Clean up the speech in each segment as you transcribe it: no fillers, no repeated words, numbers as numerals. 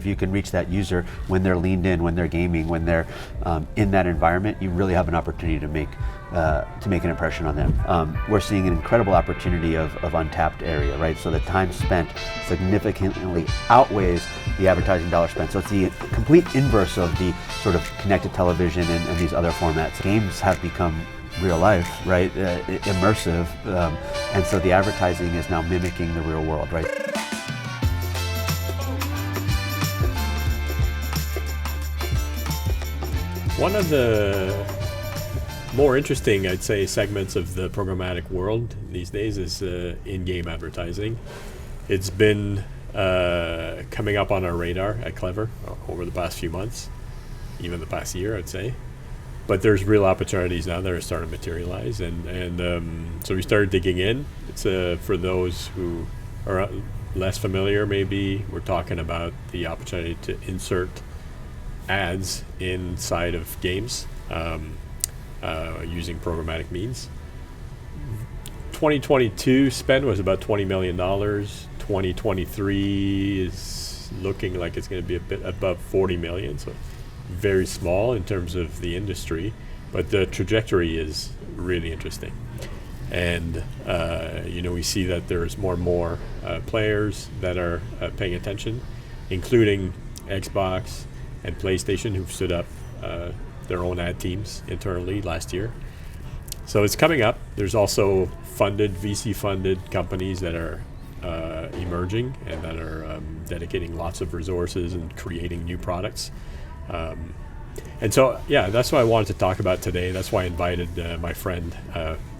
you can reach that user when they're leaned in, when they're gaming, when they're in that environment, you really have an opportunity to make an impression on them. We're seeing an incredible opportunity of untapped area, right? So the time spent significantly outweighs the advertising dollar spent. So it's the complete inverse of the sort of connected television and these other formats. Games have become real life, right? Immersive, and so the advertising is now mimicking the real world, right? One of the more interesting, I'd say, segments of the programmatic world these days is in-game advertising. It's been coming up on our radar at Klever over the past few months, even the past year, I'd say. But there's real opportunities now that are starting to materialize, and so we started digging in. It's for those who are less familiar, maybe we're talking about the opportunity to insert ads inside of games using programmatic means. 2022 spend was about $20 million. 2023 is looking like it's going to be a bit above 40 million, so very small in terms of the industry, but the trajectory is really interesting. And we see that there's more and more players that are paying attention, including Xbox and PlayStation, who've stood up their own ad teams internally last year. So it's coming up. There's also VC-funded companies that are emerging and that are dedicating lots of resources and creating new products. And so, yeah, that's what I wanted to talk about today. That's why I invited my friend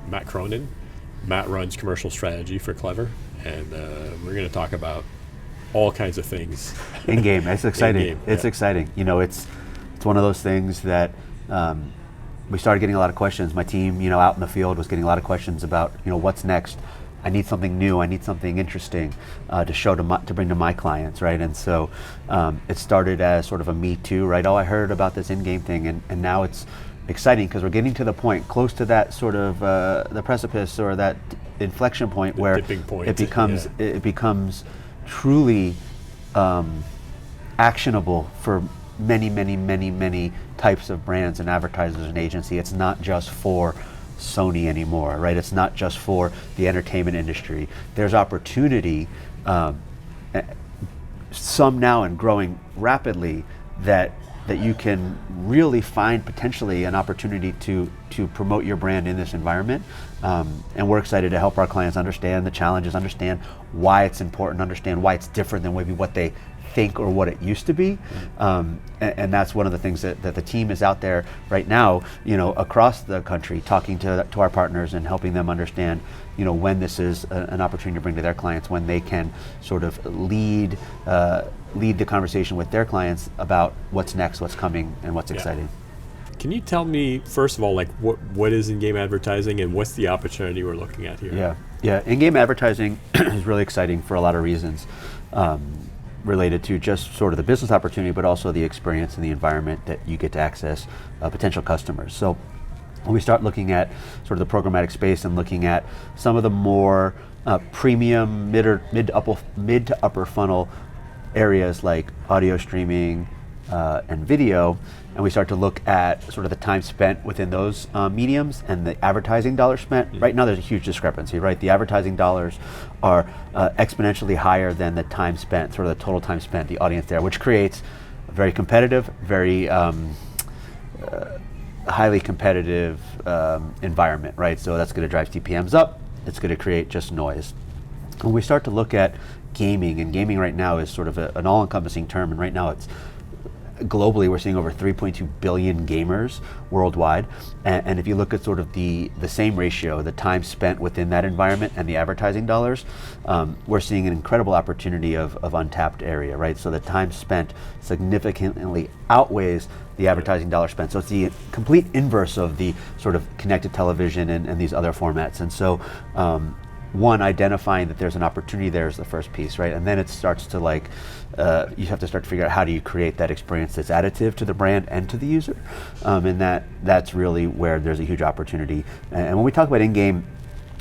Matt Cronin. Matt runs commercial strategy for Klever, and we're going to talk about all kinds of things. In-game, it's exciting. In-game, it's exciting. It's one of those things that we started getting a lot of questions. My team, out in the field was getting a lot of questions about, what's next. I need something new. I need something interesting to bring to my clients, right? And so it started as sort of a me too, right? Oh, I heard about this in-game thing, and now it's exciting because we're getting to the point close to that sort of the precipice or that inflection point the where tipping point. It becomes truly actionable for many types of brands and advertisers and agency. It's not just for Sony anymore, right? It's not just for the entertainment industry. There's opportunity, some now and growing rapidly, that you can really find potentially an opportunity to promote your brand in this environment. And we're excited to help our clients understand the challenges, understand why it's important, understand why it's different than maybe what they think or what it used to be. And that's one of the things that the team is out there right now, across the country, talking to our partners and helping them understand, when this is an opportunity to bring to their clients, when they can sort of lead the conversation with their clients about what's next, what's coming, and what's exciting. Can you tell me, first of all, like what is in-game advertising and what's the opportunity we're looking at here? Yeah. In-game advertising is really exciting for a lot of reasons. Related to just sort of the business opportunity, but also the experience and the environment that you get to access potential customers. So when we start looking at sort of the programmatic space and looking at some of the more premium mid to upper funnel areas like audio streaming and video, and we start to look at sort of the time spent within those mediums and the advertising dollars spent. Right now there's a huge discrepancy, right? The advertising dollars are exponentially higher than the time spent, sort of the total time spent, the audience there, which creates a very competitive, very highly competitive environment, right? So that's going to drive CPMs up. It's going to create just noise. When we start to look at gaming, and gaming right now is sort of an all-encompassing term, and right now it's globally, we're seeing over 3.2 billion gamers worldwide. And if you look at sort of the same ratio, the time spent within that environment and the advertising dollars, we're seeing an incredible opportunity of untapped area, right? So the time spent significantly outweighs the advertising dollar spent. So it's the complete inverse of the sort of connected television and these other formats. And so one, identifying that there's an opportunity there is the first piece, right? And then it starts to you have to start to figure out how do you create that experience that's additive to the brand and to the user. And that's really where there's a huge opportunity. And when we talk about in-game,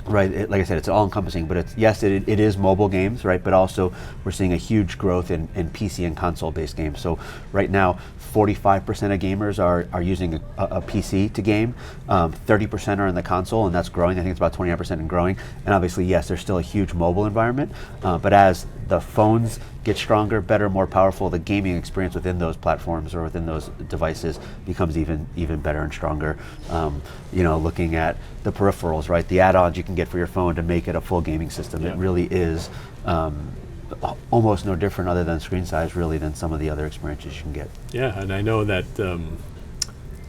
right? Like I said, it's all-encompassing, but yes, it is mobile games, right? But also we're seeing a huge growth in PC and console-based games. So right now, 45% of gamers are using a PC to game, 30% are in the console, and that's growing. I think it's about 29% and growing. And obviously, yes, there's still a huge mobile environment, but as the phones get stronger, better, more powerful, the gaming experience within those platforms or within those devices becomes even better and stronger. Looking at the peripherals, right? The add-ons you can get for your phone to make it a full gaming system. Yeah. It really is almost no different, other than screen size, really, than some of the other experiences you can get. Yeah, and I know that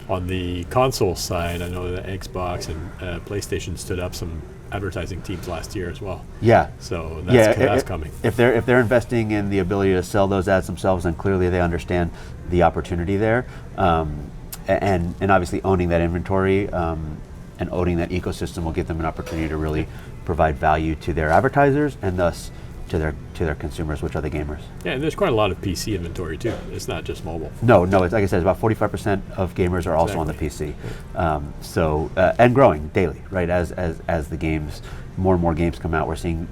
on the console side, I know that Xbox and PlayStation stood up some advertising teams last year as well. Yeah. So that's coming. If they're investing in the ability to sell those ads themselves, then clearly they understand the opportunity there, and obviously owning that inventory and owning that ecosystem will give them an opportunity to really provide value to their advertisers and thus to their consumers, which are the gamers. Yeah, and there's quite a lot of PC inventory too. It's not just mobile. No, it's like I said, it's about 45% of gamers are also on the PC. And growing daily, right? As the games, more and more games come out, we're seeing,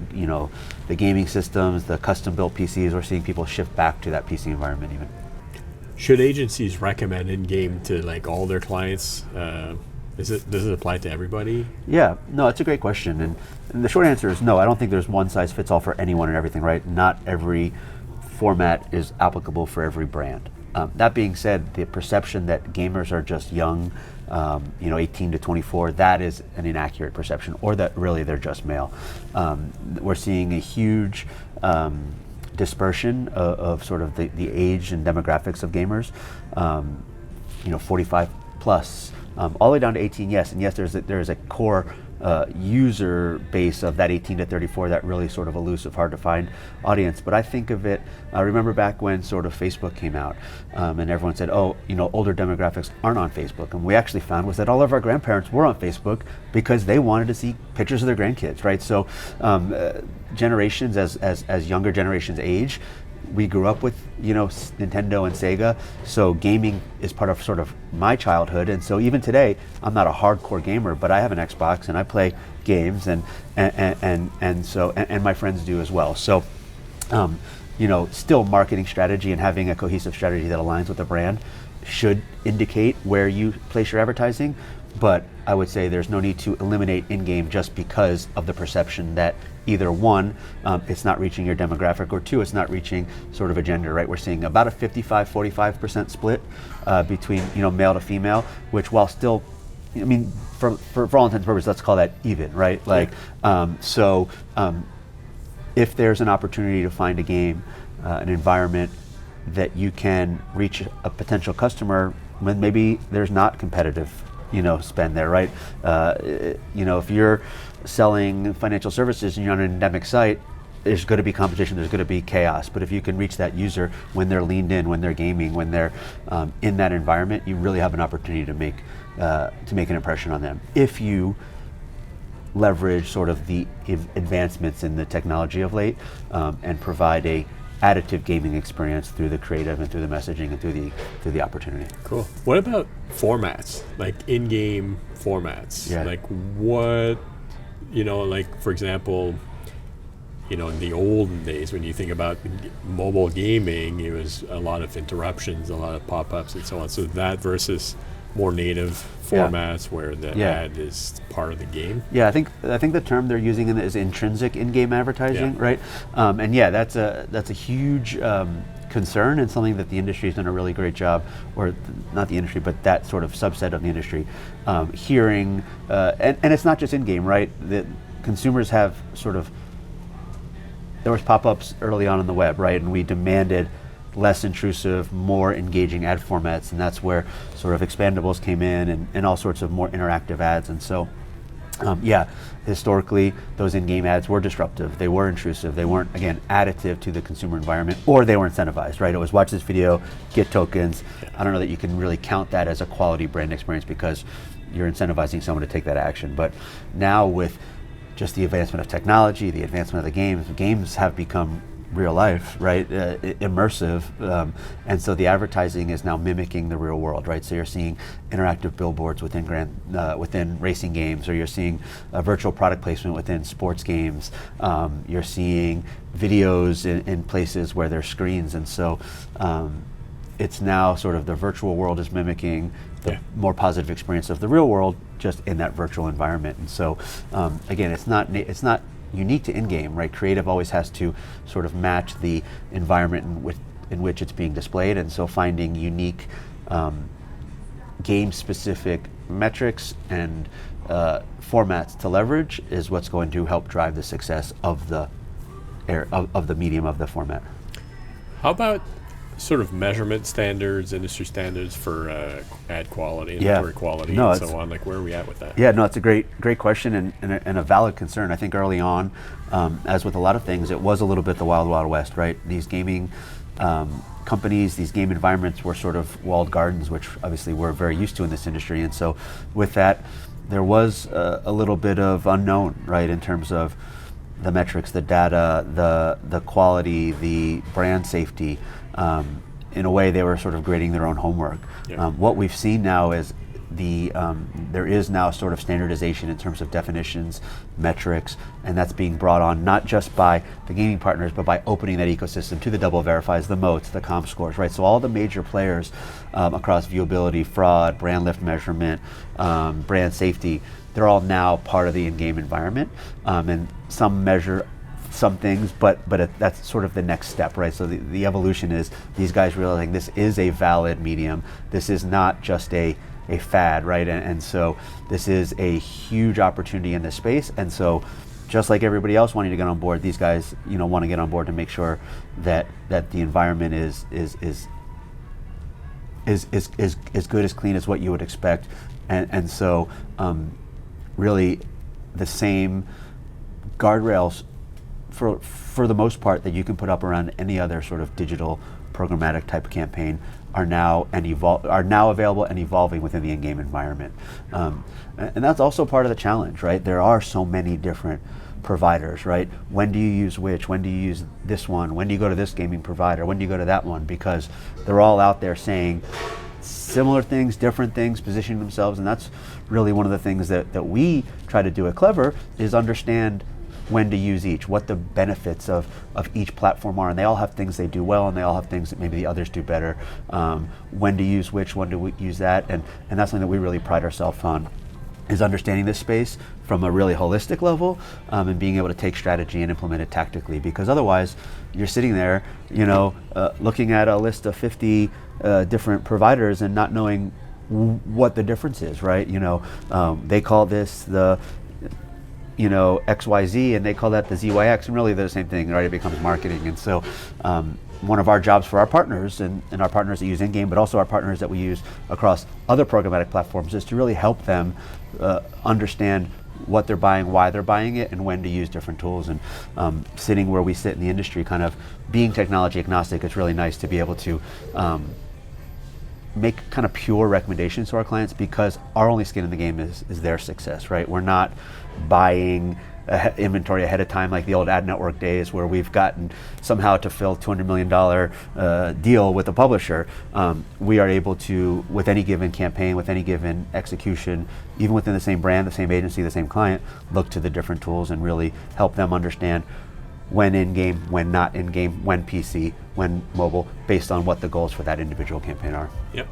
the gaming systems, the custom-built PCs, we're seeing people shift back to that PC environment even. Should agencies recommend in-game to like all their clients? Does it apply to everybody? Yeah, no, it's a great question. And the short answer is no. I don't think there's one size fits all for anyone and everything, right? Not every format is applicable for every brand. That being said, the perception that gamers are just young, 18 to 24, that is an inaccurate perception, or that really they're just male. We're seeing a huge dispersion of sort of the age and demographics of gamers, 45 plus, all the way down to 18, yes. And yes, there's a core user base of that 18 to 34, that really sort of elusive, hard to find audience. But I think of it, I remember back when sort of Facebook came out, and everyone said, older demographics aren't on Facebook. And we actually found was that all of our grandparents were on Facebook because they wanted to see pictures of their grandkids, right? So generations, as younger generations age, we grew up with, Nintendo and Sega, so gaming is part of sort of my childhood. And so even today, I'm not a hardcore gamer, but I have an Xbox and I play games, and my friends do as well. So, still marketing strategy and having a cohesive strategy that aligns with the brand should indicate where you place your advertising. But I would say there's no need to eliminate in-game just because of the perception that either one, it's not reaching your demographic, or two, it's not reaching sort of a gender, right? We're seeing about a 55-45% split between, male to female, which while still, for all intents and purposes, let's call that even, right? Like, if there's an opportunity to find a game, an environment that you can reach a potential customer when maybe there's not competitive spend there, right? If you're selling financial services and you're on an endemic site, there's going to be competition, there's going to be chaos. But if you can reach that user when they're leaned in, when they're gaming, when they're in that environment, you really have an opportunity to make an impression on them. If you leverage sort of the advancements in the technology of late and provide a additive gaming experience through the creative and through the messaging and through the opportunity. Cool. What about formats, like in-game formats? Yeah. Like what, like for example, in the olden days when you think about mobile gaming, it was a lot of interruptions, a lot of pop-ups and so on. So that versus more native formats where the ad is part of the game. Yeah, I think the term they're using is intrinsic in-game advertising, right? And that's a huge concern, and something that the industry has done a really great job, or not the industry, but that sort of subset of the industry, hearing, and it's not just in-game, right? The consumers have there was pop-ups early on in the web, right? And we demanded less intrusive, more engaging ad formats, and that's where sort of expandables came in, and all sorts of more interactive ads. And so, historically, those in-game ads were disruptive, they were intrusive, they weren't, again, additive to the consumer environment, or they were incentivized, right? It was watch this video, get tokens. I don't know that you can really count that as a quality brand experience because you're incentivizing someone to take that action. But now with just the advancement of technology, the advancement of the games have become real life, right? Immersive, and so the advertising is now mimicking the real world, right? So you're seeing interactive billboards within racing games, or you're seeing a virtual product placement within sports games. You're seeing videos in places where there's screens, and so it's now sort of the virtual world is mimicking the more positive experience of the real world, just in that virtual environment. And so again, it's not unique to in-game, right? Creative always has to sort of match the environment in which it's being displayed, and so finding unique game-specific metrics and formats to leverage is what's going to help drive the success of the medium, of the format. How about sort of measurement standards, industry standards for ad quality, inventory quality, and so on? Like, where are we at with that? Yeah, no, it's a great question and a valid concern. I think early on, as with a lot of things, it was a little bit the wild, wild west, right? These gaming companies, these game environments were sort of walled gardens, which obviously we're very used to in this industry. And so with that, there was a little bit of unknown, right, in terms of the metrics, the data, the quality, the brand safety. In a way, they were sort of grading their own homework. Yeah. What we've seen now is there is now sort of standardization in terms of definitions, metrics, and that's being brought on not just by the gaming partners, but by opening that ecosystem to the double verifies, the moats, the comp scores, right? So all the major players across viewability, fraud, brand lift measurement, brand safety, they're all now part of the in-game environment, and some measure some things, but that's sort of the next step, right? So the evolution is these guys realizing this is a valid medium. This is not just a fad, right? And so this is a huge opportunity in this space. And so just like everybody else wanting to get on board, these guys, want to get on board to make sure that the environment is good, as clean as what you would expect. And so really the same guardrails for the most part that you can put up around any other sort of digital programmatic type of campaign are now available and evolving within the in-game environment. And that's also part of the challenge, right? There are so many different providers, right? When do you use which? When do you use this one? When do you go to this gaming provider? When do you go to that one? Because they're all out there saying similar things, different things, positioning themselves, and that's really one of the things that we try to do at Klever is understand when to use each, what the benefits of each platform are, and they all have things they do well, and they all have things that maybe the others do better. When to use which, when to use that, and that's something that we really pride ourselves on, is understanding this space from a really holistic level, and being able to take strategy and implement it tactically, because otherwise you're sitting there, looking at a list of 50 different providers and not knowing what the difference is, right? They call this the XYZ, and they call that the ZYX, and really they're the same thing, right? It becomes marketing. And so one of our jobs for our partners and our partners that use in-game, but also our partners that we use across other programmatic platforms, is to really help them understand what they're buying, why they're buying it, and when to use different tools. And sitting where we sit in the industry, kind of being technology agnostic, it's really nice to be able to make kind of pure recommendations to our clients, because our only skin in the game is their success, right? We're not buying inventory ahead of time like the old ad network days where we've gotten somehow to fill $200 million deal with a publisher. We are able to, with any given campaign, with any given execution, even within the same brand, the same agency, the same client, look to the different tools and really help them understand when in-game, when not in-game, when PC, when mobile, based on what the goals for that individual campaign are. Yep.